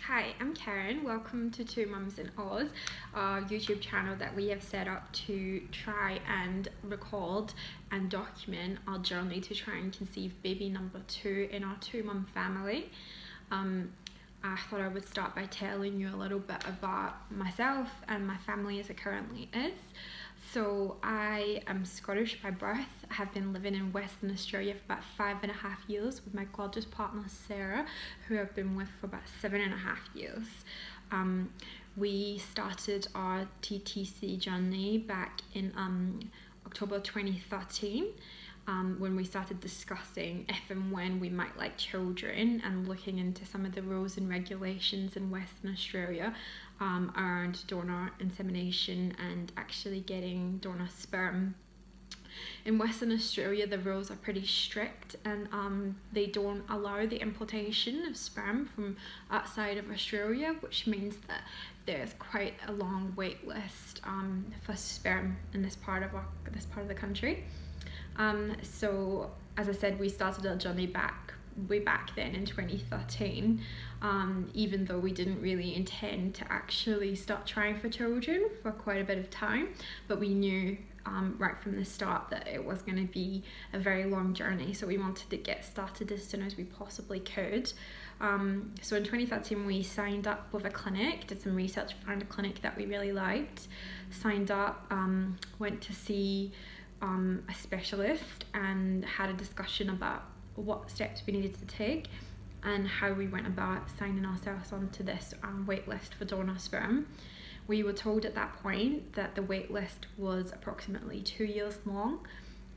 Hi, I'm Karen. Welcome to Two Mums in Oz, our YouTube channel that we have set up to try and record and document our journey to try and conceive baby number 2 in our 2-mum family. I thought I would start by telling you a little bit about myself and my family as it currently is. So I am Scottish by birth. I have been living in Western Australia for about 5.5 years with my gorgeous partner Sarah, who I've been with for about 7.5 years. We started our TTC journey back in October 2013 when we started discussing if and when we might like children and looking into some of the rules and regulations in Western Australia around donor insemination and actually getting donor sperm. In Western Australia, the rules are pretty strict, and they don't allow the importation of sperm from outside of Australia, which means that there's quite a long wait list for sperm in this part of the country. So as I said, we started our journey way back then in 2013, even though we didn't really intend to actually start trying for children for quite a bit of time, but we knew right from the start that it was going to be a very long journey, so we wanted to get started as soon as we possibly could. So in 2013 we signed up with a clinic, did some research, found a clinic that we really liked, signed up, went to see a specialist and had a discussion about what steps we needed to take and how we went about signing ourselves onto this wait list for donor sperm. We were told at that point that the wait list was approximately 2 years long,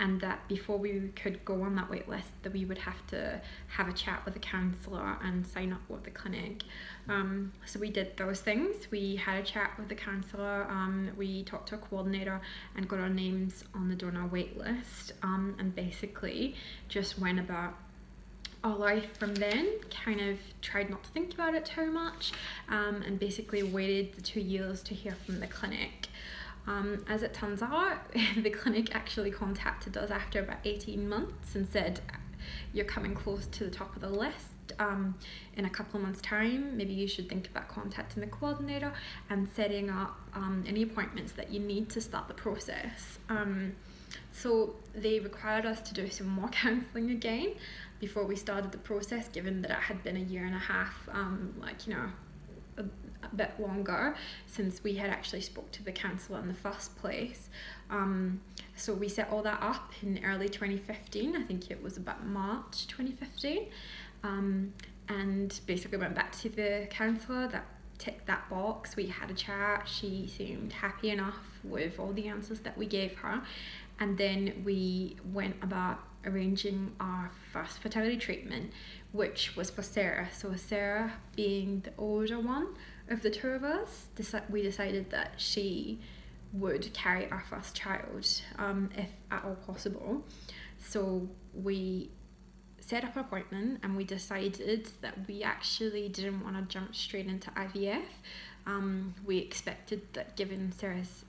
and that before we could go on that wait list that we would have to have a chat with a counsellor and sign up with the clinic. So we did those things. We had a chat with the counsellor, we talked to a coordinator and got our names on the donor wait list, and basically just went about our life from then, kind of tried not to think about it too much, and basically waited the 2 years to hear from the clinic. As it turns out, the clinic actually contacted us after about 18 months and said, you're coming close to the top of the list. In a couple of months' time, maybe you should think about contacting the coordinator and setting up any appointments that you need to start the process. So they required us to do some more counselling again before we started the process, given that it had been 1.5 years, a bit longer since we had actually spoke to the counsellor in the first place. So we set all that up in early 2015, I think it was about March 2015, and basically went back to the counsellor that ticked that box. We had a chat, she seemed happy enough with all the answers that we gave her, and then we went about arranging our first fertility treatment, which was for Sarah. So Sarah, being the older one of the two of us, we decided that she would carry our first child, if at all possible. So we set up an appointment and we decided that we actually didn't want to jump straight into IVF. We expected that, given Sarah's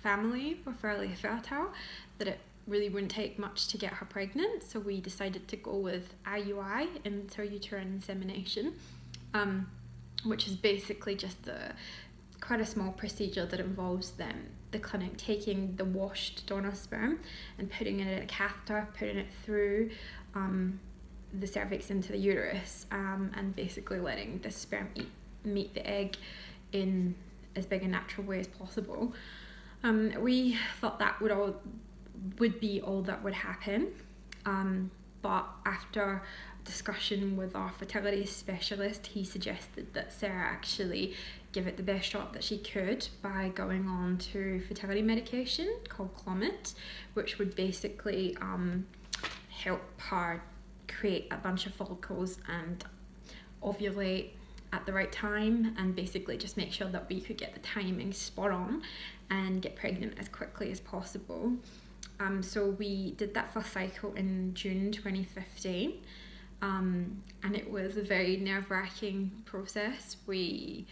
family were fairly fertile, that it really wouldn't take much to get her pregnant, so we decided to go with IUI, intrauterine insemination, which is basically just quite a small procedure that involves the clinic taking the washed donor sperm and putting it in a catheter, putting it through the cervix into the uterus, and basically letting the sperm meet the egg in as big a natural way as possible. We thought that would be all that would happen, but after discussion with our fertility specialist, he suggested that Sarah actually give it the best shot that she could by going on to fertility medication called Clomid, which would basically help her create a bunch of follicles and ovulate at the right time, and basically just make sure that we could get the timing spot on and get pregnant as quickly as possible. So we did that first cycle in June 2015, and it was a very nerve-wracking process. We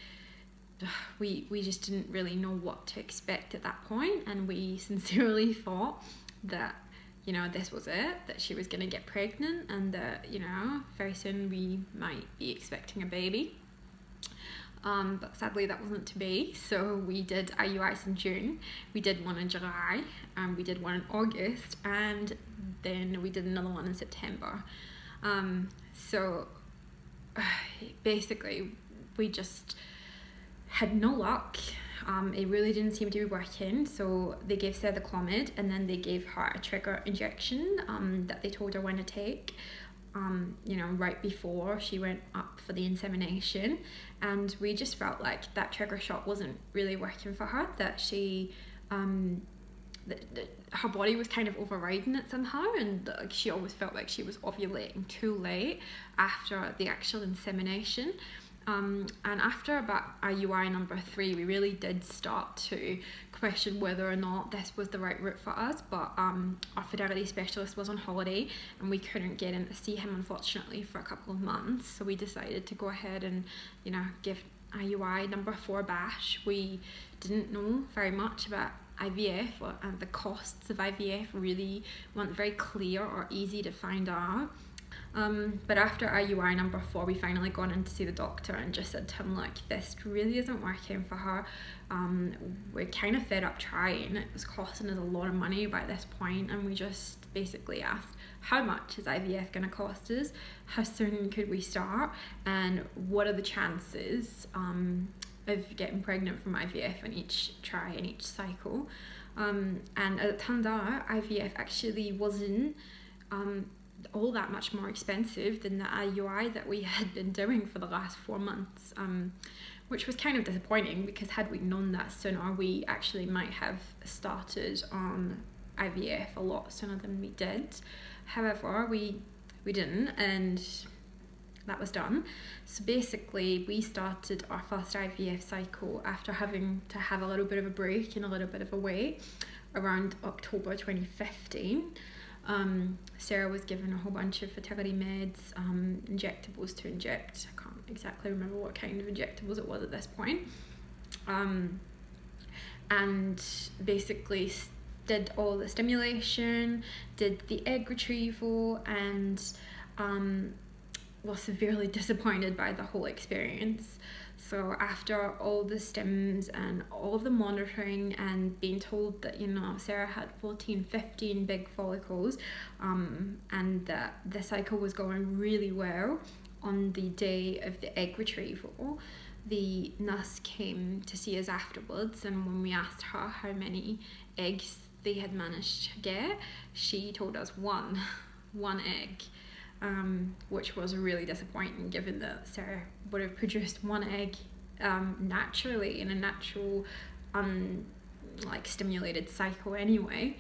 just didn't really know what to expect at that point, and we sincerely thought that, this was it, that she was going to get pregnant and that, very soon we might be expecting a baby. But sadly that wasn't to be, so we did IUIs in June, we did one in July, we did one in August, and then we did another one in September. So basically we just had no luck. It really didn't seem to be working, so they gave Sarah the Clomid, and then they gave her a trigger injection that they told her when to take, right before she went up for the insemination. And we just felt like that trigger shot wasn't really working for her, that she her body was kind of overriding it somehow, and she always felt like she was ovulating too late after the actual insemination. And after about IUI number 3, we really did start to question whether or not this was the right route for us, but our fertility specialist was on holiday and we couldn't get in to see him, unfortunately, for a couple of months. So we decided to go ahead and give IUI number 4 a bash. We didn't know very much about IVF, and the costs of IVF really weren't very clear or easy to find out. But after IUI number 4, we finally gone in to see the doctor and just said to him, like, this really isn't working for her. We're kind of fed up trying. It was costing us a lot of money by this point, and we just basically asked, how much is IVF going to cost us? How soon could we start? And what are the chances of getting pregnant from IVF in each try, in each cycle? And it turned out IVF actually wasn't all that much more expensive than the IUI that we had been doing for the last 4 months, which was kind of disappointing, because had we known that sooner, we actually might have started on IVF a lot sooner than we did. However, we didn't, and that was done. So basically we started our first IVF cycle after having to have a little bit of a break and a little bit of a wait around October 2015. Sarah was given a whole bunch of fertility meds, injectables to inject. I can't exactly remember what kind of injectables it was at this point. And basically did all the stimulation, did the egg retrieval, and was severely disappointed by the whole experience. So after all the stims and all of the monitoring and being told that, Sarah had 15 big follicles, and that the cycle was going really well, on the day of the egg retrieval, the nurse came to see us afterwards, and when we asked her how many eggs they had managed to get, she told us one egg. Which was really disappointing, given that Sarah would have produced one egg naturally in a natural stimulated cycle anyway.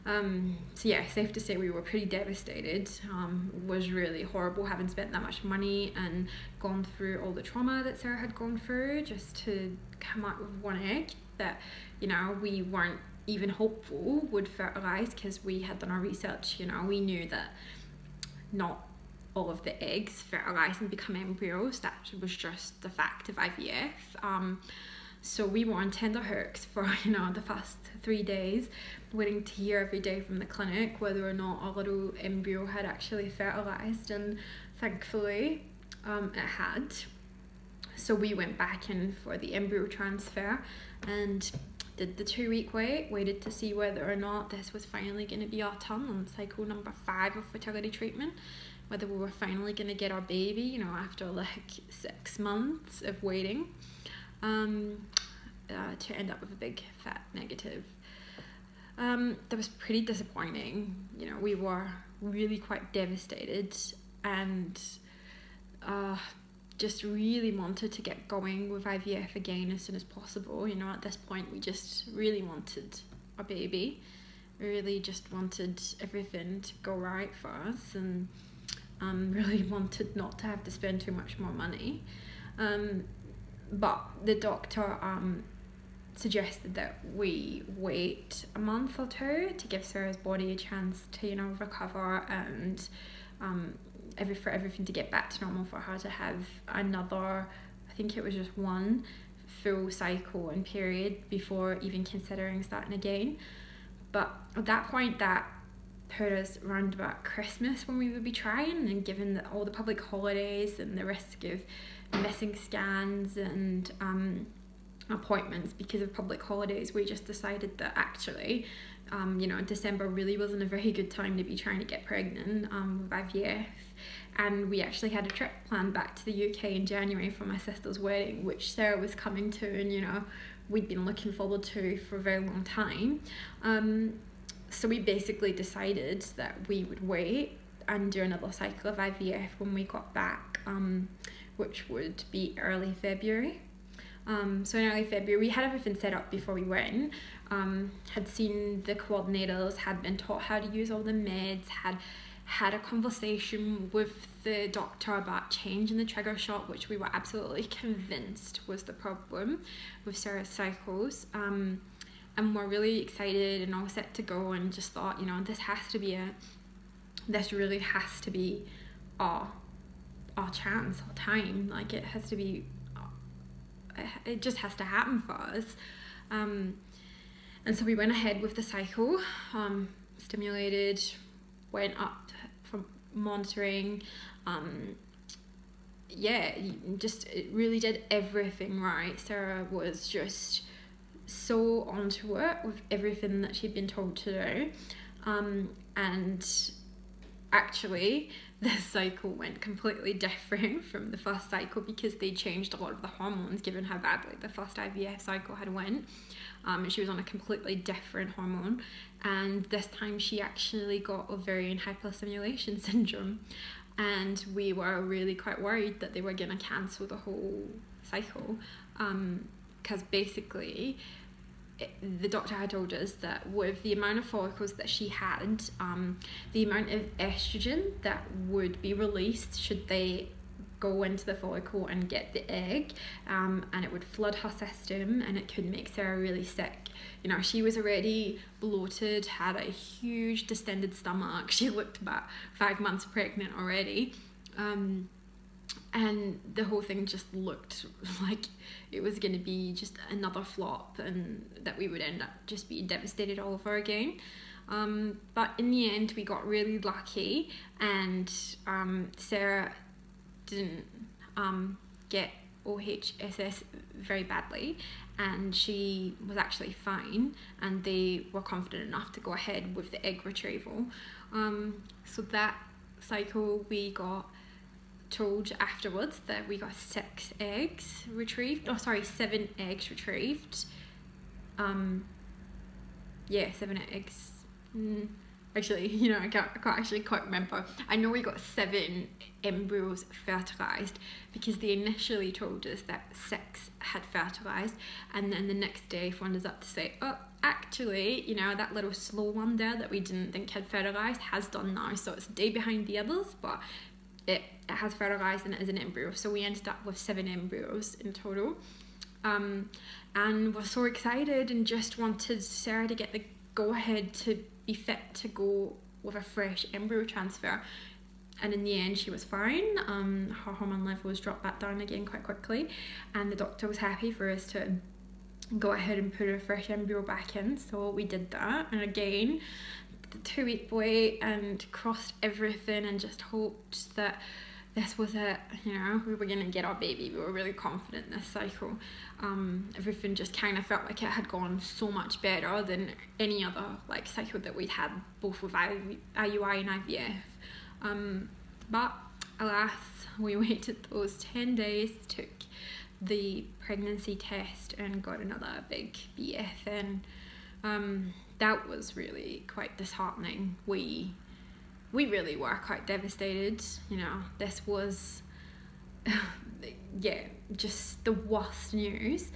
So yeah, safe to say we were pretty devastated. It was really horrible having spent that much money and gone through all the trauma that Sarah had gone through just to come out with one egg that we weren't even hopeful would fertilize, because we had done our research. We knew that not all of the eggs fertilize and become embryos. That was just the fact of IVF. So we were on tenterhooks for the first 3 days, waiting to hear every day from the clinic whether or not our little embryo had actually fertilized, and thankfully it had. So we went back in for the embryo transfer and did the 2-week wait, waited to see whether or not this was finally going to be our turn on cycle number 5 of fertility treatment, whether we were finally going to get our baby, after 6 months of waiting, to end up with a big fat negative. That was pretty disappointing. We were really quite devastated, and just really wanted to get going with IVF again as soon as possible. At this point we just really wanted a baby, really just wanted everything to go right for us, and really wanted not to have to spend too much more money. But the doctor suggested that we wait a month or 2 to give Sarah's body a chance to recover, and for everything to get back to normal, for her to have another, I think it was just 1 full cycle and period before even considering starting again. But at that point, that put us around about Christmas when we would be trying, and given that all the public holidays and the risk of missing scans and appointments because of public holidays, we just decided that actually, you know, December really wasn't a very good time to be trying to get pregnant with IVF. And we actually had a trip planned back to the UK in January for my sister's wedding, which Sarah was coming to, and you know, we'd been looking forward to for a very long time. So we basically decided that we would wait and do another cycle of IVF when we got back, which would be early February. So in early February, we had everything set up before we went, had seen the coordinators, had been taught how to use all the meds, had a conversation with the doctor about changing the trigger shot, which we were absolutely convinced was the problem with Sarah's cycles. And we're really excited and all set to go, and just thought, you know, this really has to be our chance, our time. Like, it has to be, it just has to happen for us. And so we went ahead with the cycle, stimulated, went up from monitoring, it really did everything right. Sarah was just so onto it with everything that she'd been told to do, and actually this cycle went completely different from the first cycle because they changed a lot of the hormones given how badly the first IVF cycle had went. She was on a completely different hormone, and this time she actually got ovarian hyperstimulation syndrome, and we were really quite worried that they were going to cancel the whole cycle, because basically the doctor had told us that with the amount of follicles that she had, the amount of estrogen that would be released should they go into the follicle and get the egg, and it would flood her system, and it could make Sarah really sick. You know, she was already bloated, had a huge distended stomach, she looked about 5 months pregnant already, and the whole thing just looked like it was going to be just another flop, and that we would end up just being devastated all over again. But in the end we got really lucky, and Sarah didn't get OHSS very badly, and she was actually fine, and they were confident enough to go ahead with the egg retrieval. So that cycle we got told afterwards that we got 7 eggs retrieved. 7 eggs. Actually, you know, I can't actually quite remember. I know we got 7 embryos fertilized because they initially told us that 6 had fertilized, and then the next day phoned us up to say, oh, actually, you know, that little slow one there that we didn't think had fertilized has done now, so it's a day behind the others, but it has fertilized and it is an embryo. So we ended up with 7 embryos in total, and we're so excited and just wanted Sarah to get the go-ahead to be fit to go with a fresh embryo transfer. And in the end she was fine. Her hormone levels dropped back down again quite quickly, and the doctor was happy for us to go ahead and put a fresh embryo back in, so we did that. And again, the 2-week wait, and crossed everything and just hoped that this was it, you know, we were gonna get our baby. We were really confident this cycle. Everything just kind of felt like it had gone so much better than any other like cycle that we'd had, both with IUI and IVF. But alas, we waited those 10 days, took the pregnancy test, and got another big BF, and that was really quite disheartening. We really were quite devastated. You know, this was just the worst news,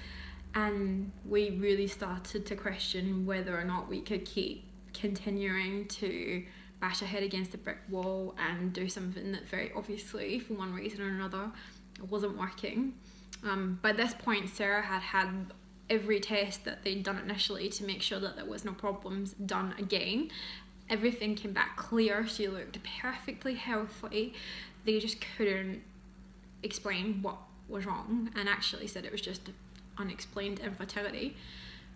and we really started to question whether or not we could keep continuing to bash our head against a brick wall and do something that very obviously, for one reason or another, wasn't working. By this point, Sarah had had every test that they'd done initially to make sure that there was no problems done again. Everything came back clear. She looked perfectly healthy. They just couldn't explain what was wrong, and actually said it was just unexplained infertility,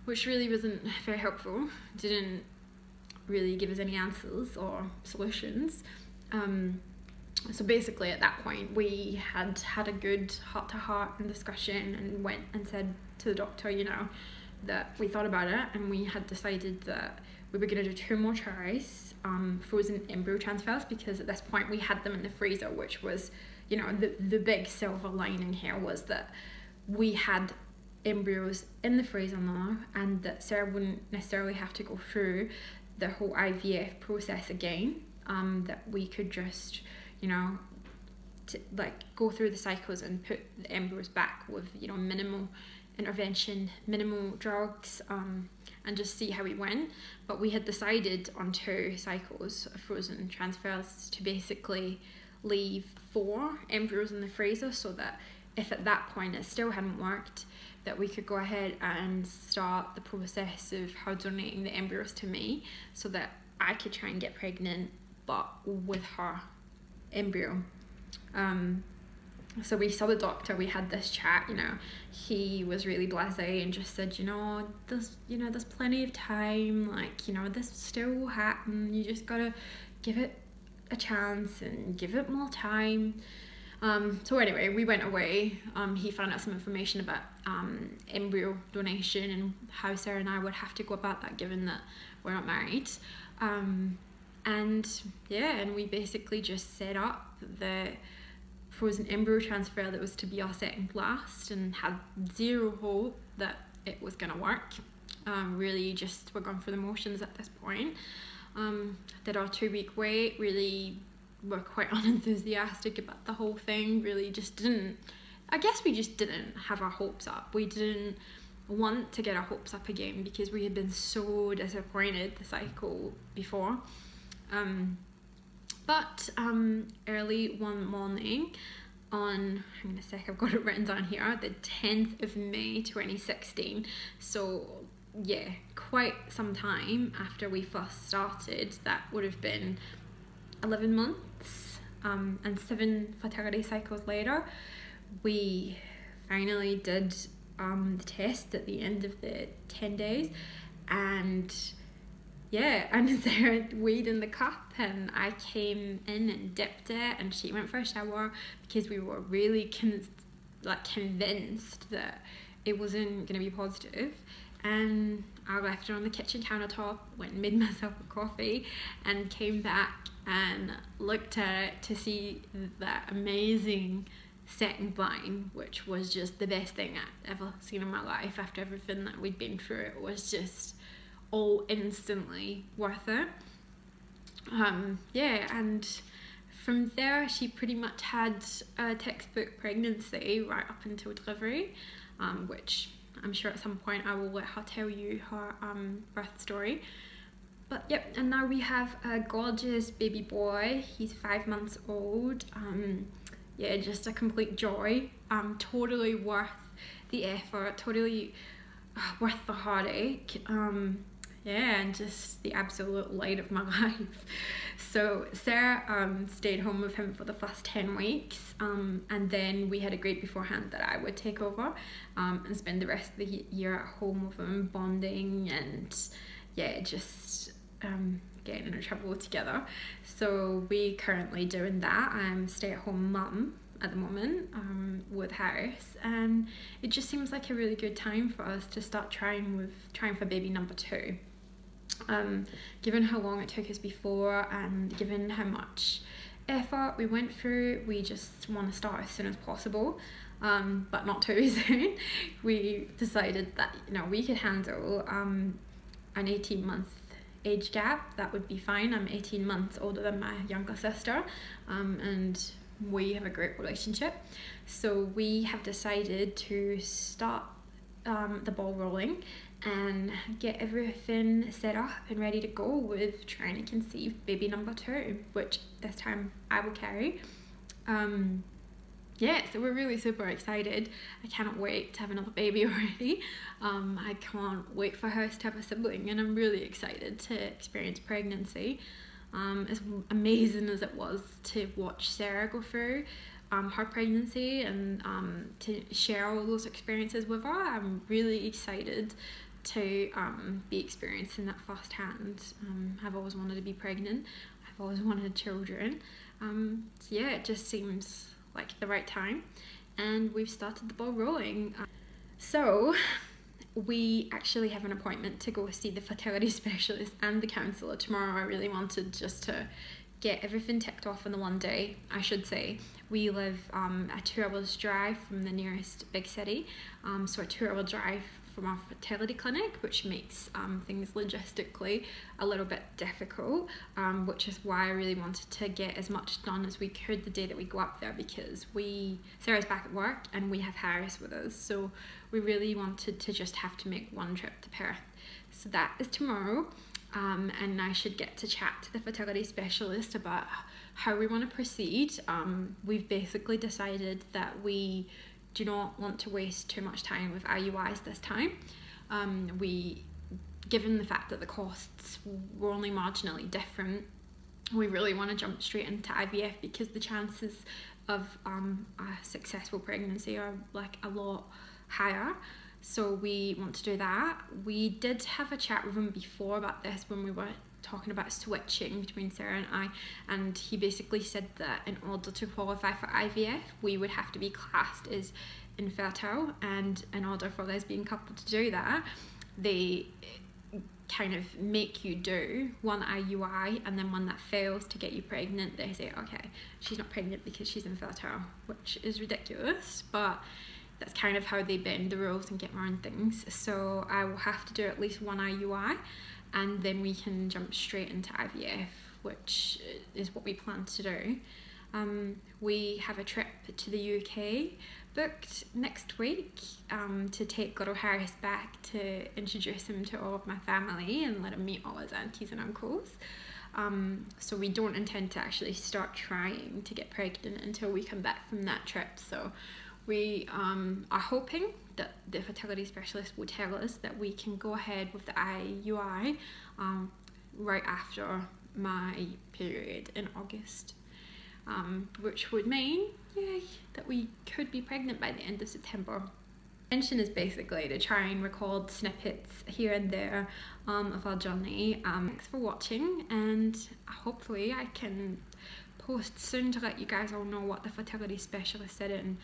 which really wasn't very helpful. Didn't really give us any answers or solutions. So basically at that point we had had a good heart-to-heart and discussion, and went and said to the doctor, you know, that we thought about it and we had decided that we were going to do 2 more tries, frozen embryo transfers, because at this point we had them in the freezer, which was, you know, the big silver lining here was that we had embryos in the freezer now, and that Sarah wouldn't necessarily have to go through the whole IVF process again, that we could just, you know, go through the cycles and put the embryos back with, you know, minimal intervention, minimal drugs, and just see how we went. But we had decided on 2 cycles of frozen transfers to basically leave 4 embryos in the freezer, so that if at that point it still hadn't worked, that we could go ahead and start the process of her donating the embryos to me, so that I could try and get pregnant, but with her embryo. So we saw the doctor, we had this chat, you know, he was really blasé and just said, there's plenty of time, like, you know, this still will happen, you just gotta give it a chance and give it more time. So anyway, we went away, he found out some information about embryo donation and how Sarah and I would have to go about that, given that we're not married. And we basically just set up the frozen embryo transfer that was to be our second blast, and had zero hope that it was going to work. Really just we're going through the motions at this point. Did our 2-week wait, really were quite unenthusiastic about the whole thing, really just didn't have our hopes up. We didn't want to get our hopes up again, because we had been so disappointed the cycle before. But early one morning on, hang on a sec, I've got it written down here, the 10th of May 2016, so yeah, quite some time after we first started. That would have been 11 months, and 7 fertility cycles later, we finally did the test at the end of the 10 days, and Sarah weighed in the cup, and I came in and dipped it, and she went for a shower, because we were really convinced that it wasn't going to be positive. And I left her on the kitchen countertop, went and made myself a coffee, and came back and looked at it to see that amazing second blind, which was just the best thing I'd ever seen in my life. After everything that we'd been through, it was just all instantly worth it. And from there she pretty much had a textbook pregnancy right up until delivery, which I'm sure at some point I will let her tell you her birth story. But yep, and now we have a gorgeous baby boy. He's 5 months old. Just a complete joy. Totally worth the effort, totally worth the heartache. And just the absolute light of my life. So Sarah stayed home with him for the first 10 weeks, and then we had agreed beforehand that I would take over and spend the rest of the year at home with him, bonding and just getting into trouble together. So we currently doing that. I'm stay-at-home mum at the moment with Harris, and it just seems like a really good time for us to start trying for baby number 2. Given how long it took us before, and given how much effort we went through, we just want to start as soon as possible, but not too soon. We decided that, you know, we could handle an 18-month age gap. That would be fine. I'm 18 months older than my younger sister, and we have a great relationship. So we have decided to start the ball rolling and get everything set up and ready to go with trying to conceive baby number 2, which this time I will carry. So we're really super excited. I cannot wait to have another baby already. I can't wait for her to have a sibling, and I'm really excited to experience pregnancy. As amazing as it was to watch Sarah go through her pregnancy and to share all those experiences with her, I'm really excited to be experiencing that firsthand. I've always wanted to be pregnant. I've always wanted children. So yeah, it just seems like the right time, and we've started the ball rolling. So we actually have an appointment to go see the fertility specialist and the counsellor tomorrow. I really wanted just to get everything ticked off in the one day. I should say we live a 2 hours drive from the nearest big city, so a 2 hour drive from our fertility clinic, which makes things logistically a little bit difficult, which is why I really wanted to get as much done as we could the day that we go up there, because Sarah's back at work and we have Harris with us, so we really wanted to just have to make one trip to Perth. So that is tomorrow, and I should get to chat to the fertility specialist about how we want to proceed. We've basically decided that we do not want to waste too much time with IUIs this time. Given the fact that the costs were only marginally different, we really want to jump straight into IVF because the chances of a successful pregnancy are like a lot higher. So we want to do that. We did have a chat with him before about this when we were talking about switching between Sarah and I, and he basically said that in order to qualify for IVF we would have to be classed as infertile, and in order for a lesbian couple to do that, they kind of make you do one IUI, and then when that fails to get you pregnant, they say, okay, she's not pregnant because she's infertile, which is ridiculous, but that's kind of how they bend the rules and get around things. So I will have to do at least one IUI, and then we can jump straight into IVF, which is what we plan to do. We have a trip to the UK booked next week to take little Harris back to introduce him to all of my family and let him meet all his aunties and uncles. So we don't intend to actually start trying to get pregnant until we come back from that trip. So we are hoping that the fertility specialist will tell us that we can go ahead with the IUI right after my period in August, which would mean, yay, that we could be pregnant by the end of September. The intention is basically to try and record snippets here and there of our journey. Thanks for watching, and hopefully I can post soon to let you guys all know what the fertility specialist said and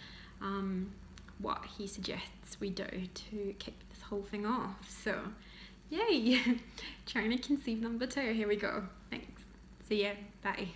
what he suggests we do to kick this whole thing off. So yay, trying to conceive number 2, here we go. Thanks, see ya, bye.